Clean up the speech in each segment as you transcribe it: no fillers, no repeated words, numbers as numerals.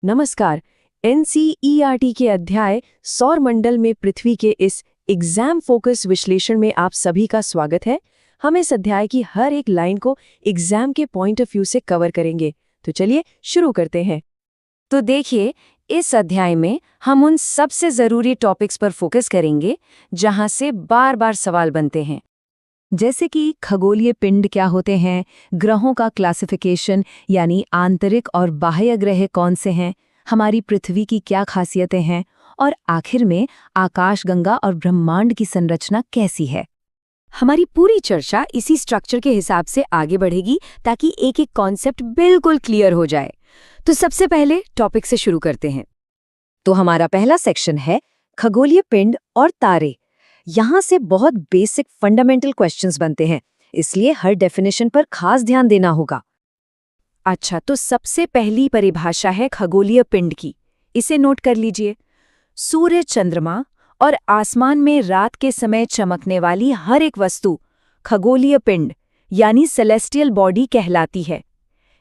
नमस्कार। एनसीईआरटी के अध्याय सौरमंडल में पृथ्वी के इस एग्जाम फोकस विश्लेषण में आप सभी का स्वागत है। हम इस अध्याय की हर एक लाइन को एग्जाम के पॉइंट ऑफ व्यू से कवर करेंगे। तो चलिए शुरू करते हैं। तो देखिए, इस अध्याय में हम उन सबसे ज़रूरी टॉपिक्स पर फोकस करेंगे जहां से बार बार सवाल बनते हैं, जैसे कि खगोलीय पिंड क्या होते हैं, ग्रहों का क्लासिफिकेशन यानी आंतरिक और बाह्य ग्रह कौन से हैं, हमारी पृथ्वी की क्या खासियतें हैं और आखिर में आकाशगंगा और ब्रह्मांड की संरचना कैसी है। हमारी पूरी चर्चा इसी स्ट्रक्चर के हिसाब से आगे बढ़ेगी ताकि एक एक कॉन्सेप्ट बिल्कुल क्लियर हो जाए। तो सबसे पहले टॉपिक से शुरू करते हैं। तो हमारा पहला सेक्शन है खगोलीय पिंड और तारे। यहाँ से बहुत बेसिक फंडामेंटल क्वेश्चंस बनते हैं, इसलिए हर डेफिनेशन पर खास ध्यान देना होगा। अच्छा, तो सबसे पहली परिभाषा है खगोलीय पिंड की। इसे नोट कर लीजिए। सूर्य, चंद्रमा और आसमान में रात के समय चमकने वाली हर एक वस्तु खगोलीय पिंड यानी सेलेस्टियल बॉडी कहलाती है।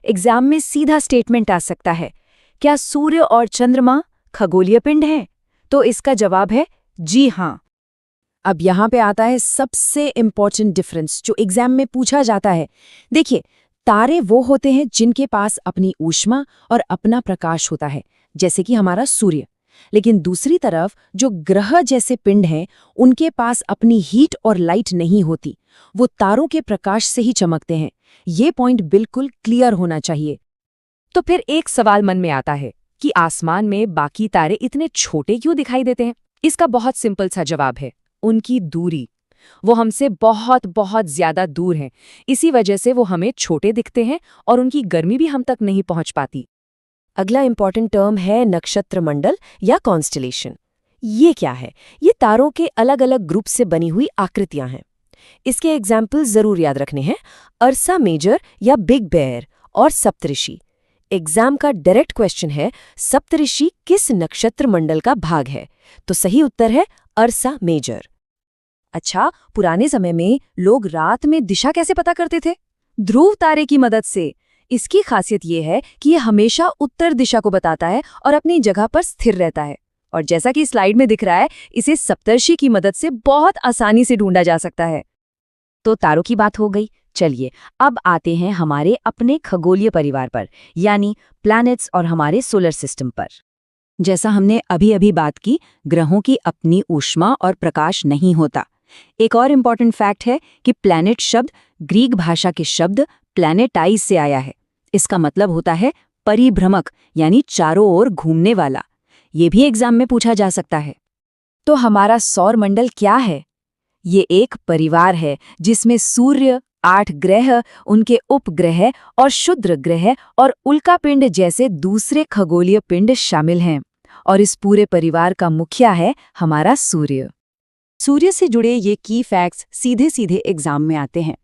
एग्जाम में सीधा स्टेटमेंट आ सकता है, क्या सूर्य और चंद्रमा खगोलीय पिंड हैं? तो इसका जवाब है जी हाँ। अब यहाँ पे आता है सबसे इम्पोर्टेंट डिफरेंस जो एग्जाम में पूछा जाता है। देखिए, तारे वो होते हैं जिनके पास अपनी ऊष्मा और अपना प्रकाश होता है, जैसे कि हमारा सूर्य। लेकिन दूसरी तरफ जो ग्रह जैसे पिंड हैं, उनके पास अपनी हीट और लाइट नहीं होती, वो तारों के प्रकाश से ही चमकते हैं। ये पॉइंट बिल्कुल क्लियर होना चाहिए। तो फिर एक सवाल मन में आता है कि आसमान में बाकी तारे इतने छोटे क्यों दिखाई देते हैं? इसका बहुत सिंपल सा जवाब है, उनकी दूरी। वो हमसे बहुत बहुत ज्यादा दूर हैं, इसी वजह से वो हमें छोटे दिखते हैं और उनकी गर्मी भी हम तक नहीं पहुंच पाती। अगला इंपॉर्टेंट टर्म है नक्षत्र मंडल या कॉन्स्टलेशन। ये क्या है? ये तारों के अलग अलग ग्रुप से बनी हुई आकृतियां हैं। इसके एग्जाम्पल जरूर याद रखने हैं, अर्सा मेजर या बिग बेयर और सप्तऋषि। एग्जाम का डायरेक्ट क्वेश्चन है, सप्तऋषि किस नक्षत्र मंडल का भाग है? तो सही उत्तर है अर्सा मेजर। अच्छा, पुराने समय में लोग रात में दिशा कैसे पता करते थे? ध्रुव तारे की मदद से। इसकी खासियत ये है कि ये हमेशा उत्तर दिशा को बताता है और अपनी जगह पर स्थिर रहता है। और जैसा कि स्लाइड में दिख रहा है, इसे सप्तर्षि की मदद से बहुत आसानी से ढूंढा जा सकता है। तो तारों की बात हो गई। चलिए, अब आते हैं हमारे अपने खगोलीय परिवार पर, यानी प्लैनेट्स और हमारे सोलर सिस्टम पर। जैसा हमने अभी अभी बात की, ग्रहों की अपनी ऊष्मा और प्रकाश नहीं होता। एक और इम्पॉर्टेंट फैक्ट है कि प्लैनेट शब्द ग्रीक भाषा के शब्द प्लैनेटाइज से आया है। इसका मतलब होता है परिभ्रमक, यानी चारों ओर घूमने वाला। ये भी एग्जाम में पूछा जा सकता है। तो हमारा सौरमंडल क्या है? ये एक परिवार है जिसमें सूर्य, 8 ग्रह, उनके उपग्रह और क्षुद्र ग्रह और उल्कापिंड जैसे दूसरे खगोलीय पिंड शामिल हैं। और इस पूरे परिवार का मुखिया है हमारा सूर्य। सूर्य से जुड़े ये की फैक्ट्स सीधे सीधे एग्जाम में आते हैं।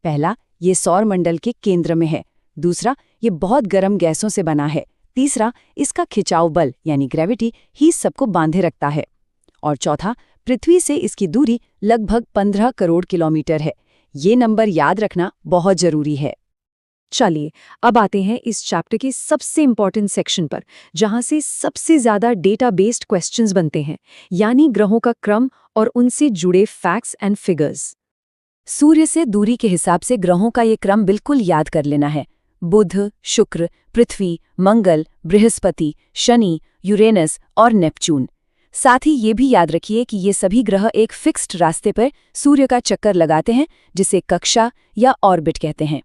पहला, ये सौरमंडल के केंद्र में है। दूसरा, ये बहुत गर्म गैसों से बना है। तीसरा, इसका खिंचाव बल यानी ग्रेविटी ही सबको बांधे रखता है। और चौथा, पृथ्वी से इसकी दूरी लगभग 15 करोड़ किलोमीटर है। ये नंबर याद रखना बहुत जरूरी है। चलिए, अब आते हैं इस चैप्टर के सबसे इंपॉर्टेंट सेक्शन पर, जहां से सबसे ज्यादा डेटा बेस्ड क्वेश्चंस बनते हैं, यानी ग्रहों का क्रम और उनसे जुड़े फैक्ट्स एंड फिगर्स। सूर्य से दूरी के हिसाब से ग्रहों का ये क्रम बिल्कुल याद कर लेना है। बुध, शुक्र, पृथ्वी, मंगल, बृहस्पति, शनि, यूरेनस और नेपच्यून। साथ ही ये भी याद रखिए कि ये सभी ग्रह एक फिक्स्ड रास्ते पर सूर्य का चक्कर लगाते हैं, जिसे कक्षा या ऑर्बिट कहते हैं।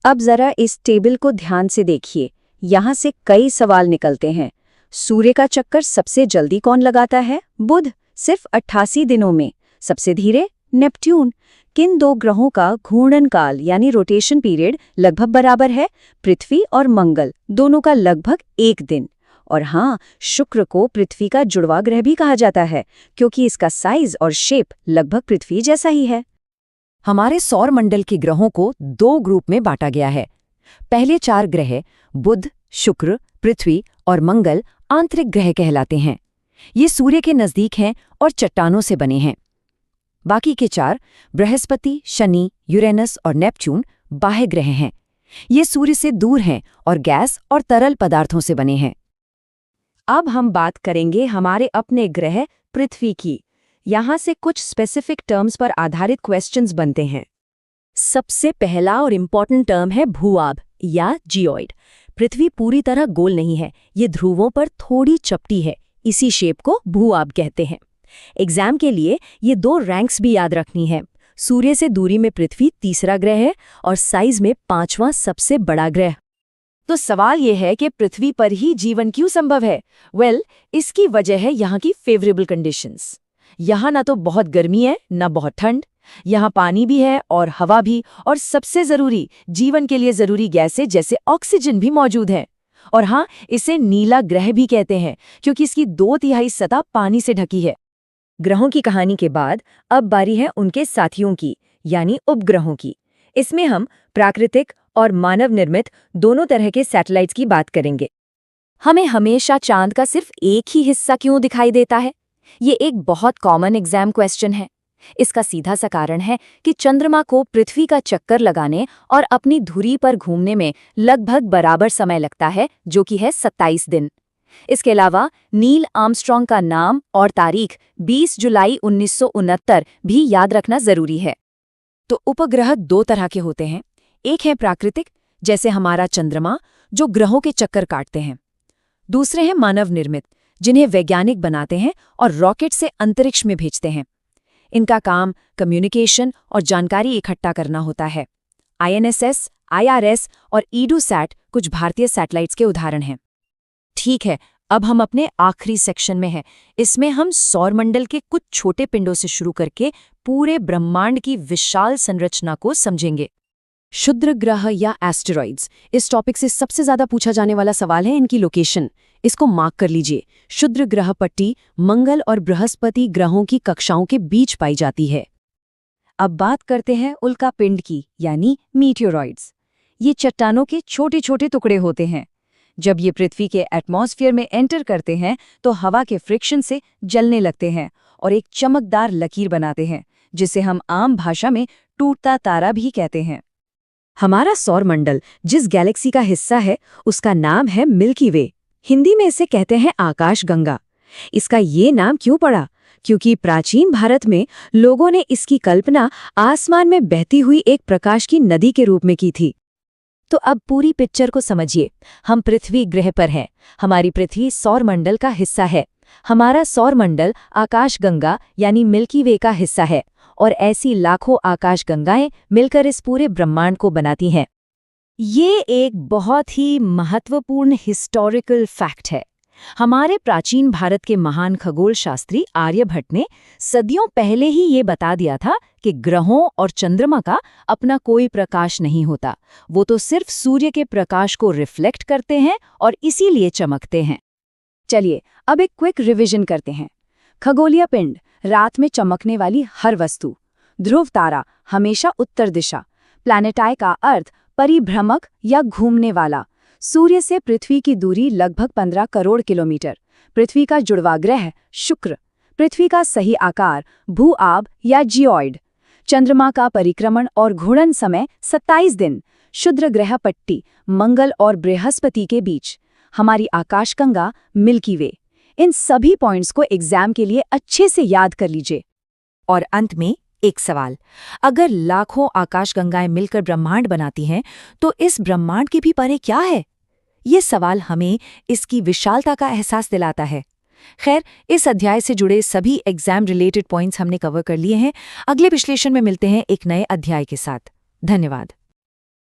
अब जरा इस टेबल को ध्यान से देखिए। यहाँ से कई सवाल निकलते हैं। सूर्य का चक्कर सबसे जल्दी कौन लगाता है? बुध, सिर्फ 88 दिनों में। सबसे धीरे? नेपट्यून। किन दो ग्रहों का घूर्णन काल यानी रोटेशन पीरियड लगभग बराबर है? पृथ्वी और मंगल, दोनों का लगभग 1 दिन। और हाँ, शुक्र को पृथ्वी का जुड़वा ग्रह भी कहा जाता है, क्योंकि इसका साइज और शेप लगभग पृथ्वी जैसा ही है। हमारे सौरमंडल के ग्रहों को 2 ग्रुप में बांटा गया है। पहले 4 ग्रह बुध, शुक्र, पृथ्वी और मंगल आंतरिक ग्रह कहलाते हैं। ये सूर्य के नजदीक हैं और चट्टानों से बने हैं। बाकी के 4 बृहस्पति, शनि, यूरेनस और नेपच्यून बाह्य ग्रह हैं। ये सूर्य से दूर हैं और गैस और तरल पदार्थों से बने हैं। अब हम बात करेंगे हमारे अपने ग्रह पृथ्वी की। यहाँ से कुछ स्पेसिफिक टर्म्स पर आधारित क्वेश्चंस बनते हैं। सबसे पहला और इम्पॉर्टेंट टर्म है भूआब या जियोइड। पृथ्वी पूरी तरह गोल नहीं है, ये ध्रुवों पर थोड़ी चपटी है, इसी शेप को भूआब कहते हैं। एग्जाम के लिए ये 2 रैंक्स भी याद रखनी है। सूर्य से दूरी में पृथ्वी तीसरा ग्रह है और साइज में 5वां सबसे बड़ा ग्रह। तो सवाल ये है कि पृथ्वी पर ही जीवन क्यों संभव है? इसकी वजह है यहाँ की फेवरेबल कंडीशंस। यहाँ ना तो बहुत गर्मी है ना बहुत ठंड, यहाँ पानी भी है और हवा भी, और सबसे जरूरी जीवन के लिए जरूरी गैसें जैसे ऑक्सीजन भी मौजूद है। और हाँ, इसे नीला ग्रह भी कहते हैं क्योंकि इसकी 2/3 सतह पानी से ढकी है। ग्रहों की कहानी के बाद अब बारी है उनके साथियों की, यानी उपग्रहों की। इसमें हम प्राकृतिक और मानव निर्मित दोनों तरह के सैटेलाइट्स की बात करेंगे। हमें हमेशा चांद का सिर्फ एक ही हिस्सा क्यों दिखाई देता है? ये एक बहुत कॉमन एग्जाम क्वेश्चन है। इसका सीधा सा कारण है कि चंद्रमा को पृथ्वी का चक्कर लगाने और अपनी धुरी पर घूमने में लगभग बराबर समय लगता है, जो कि है 27 दिन। इसके अलावा नील आर्मस्ट्रॉन्ग का नाम और तारीख 20 जुलाई 1969 भी याद रखना जरूरी है। तो उपग्रह 2 तरह के होते हैं। एक है प्राकृतिक, जैसे हमारा चंद्रमा, जो ग्रहों के चक्कर काटते हैं। दूसरे हैं मानव निर्मित, जिन्हें वैज्ञानिक बनाते हैं और रॉकेट से अंतरिक्ष में भेजते हैं। इनका काम कम्युनिकेशन और जानकारी इकट्ठा करना होता है। INSS, IRS और EDUSAT कुछ भारतीय सैटेलाइट्स के उदाहरण हैं। ठीक है, अब हम अपने आखिरी सेक्शन में हैं। इसमें हम सौरमंडल के कुछ छोटे पिंडों से शुरू करके पूरे ब्रह्मांड की विशाल संरचना को समझेंगे। क्षुद्र ग्रह या एस्टेरॉइड्स, इस टॉपिक से सबसे ज्यादा पूछा जाने वाला सवाल है इनकी लोकेशन। इसको मार्क कर लीजिए। क्षुद्र ग्रह पट्टी मंगल और बृहस्पति ग्रहों की कक्षाओं के बीच पाई जाती है। अब बात करते हैं उल्कापिंड की, यानी मीटियोरॉइड्स। ये चट्टानों के छोटे छोटे टुकड़े होते हैं। जब ये पृथ्वी के एटमॉस्फेयर में एंटर करते हैं तो हवा के फ्रिक्शन से जलने लगते हैं और एक चमकदार लकीर बनाते हैं, जिसे हम आम भाषा में टूटता तारा भी कहते हैं। हमारा सौरमंडल जिस गैलेक्सी का हिस्सा है, उसका नाम है मिल्की वे। हिंदी में इसे कहते हैं आकाशगंगा। इसका ये नाम क्यों पड़ा? क्योंकि प्राचीन भारत में लोगों ने इसकी कल्पना आसमान में बहती हुई एक प्रकाश की नदी के रूप में की थी। तो अब पूरी पिक्चर को समझिए। हम पृथ्वी ग्रह पर हैं। हमारी पृथ्वी सौरमंडल का हिस्सा है। हमारा सौरमंडल आकाशगंगा यानी मिल्की वे का हिस्सा है, और ऐसी लाखों आकाशगंगाएं मिलकर इस पूरे ब्रह्मांड को बनाती हैं। ये एक बहुत ही महत्वपूर्ण हिस्टोरिकल फैक्ट है। हमारे प्राचीन भारत के महान खगोल शास्त्री आर्यभट्ट ने सदियों पहले ही ये बता दिया था कि ग्रहों और चंद्रमा का अपना कोई प्रकाश नहीं होता। वो तो सिर्फ सूर्य के प्रकाश को रिफ्लेक्ट करते हैं और इसीलिए चमकते हैं। चलिए अब एक क्विक रिवीजन करते हैं। खगोलीय पिंड, रात में चमकने वाली हर वस्तु। ध्रुव तारा, हमेशा उत्तर दिशा। प्लैनेटाई का अर्थ परिभ्रमक या घूमने वाला। सूर्य से पृथ्वी की दूरी लगभग 15 करोड़ किलोमीटर। पृथ्वी का जुड़वा ग्रह शुक्र। पृथ्वी का सही आकार भूआब या जियोइड। चंद्रमा का परिक्रमण और घूर्णन समय 27 दिन। क्षुद्र ग्रह पट्टी मंगल और बृहस्पति के बीच। हमारी आकाशगंगा मिल्की वे। इन सभी पॉइंट्स को एग्जाम के लिए अच्छे से याद कर लीजिए। और अंत में एक सवाल, अगर लाखों आकाशगंगाएं मिलकर ब्रह्मांड बनाती हैं, तो इस ब्रह्मांड के भी परे क्या है? ये सवाल हमें इसकी विशालता का एहसास दिलाता है। खैर, इस अध्याय से जुड़े सभी एग्जाम रिलेटेड पॉइंट्स हमने कवर कर लिए हैं। अगले विश्लेषण में मिलते हैं एक नए अध्याय के साथ। धन्यवाद।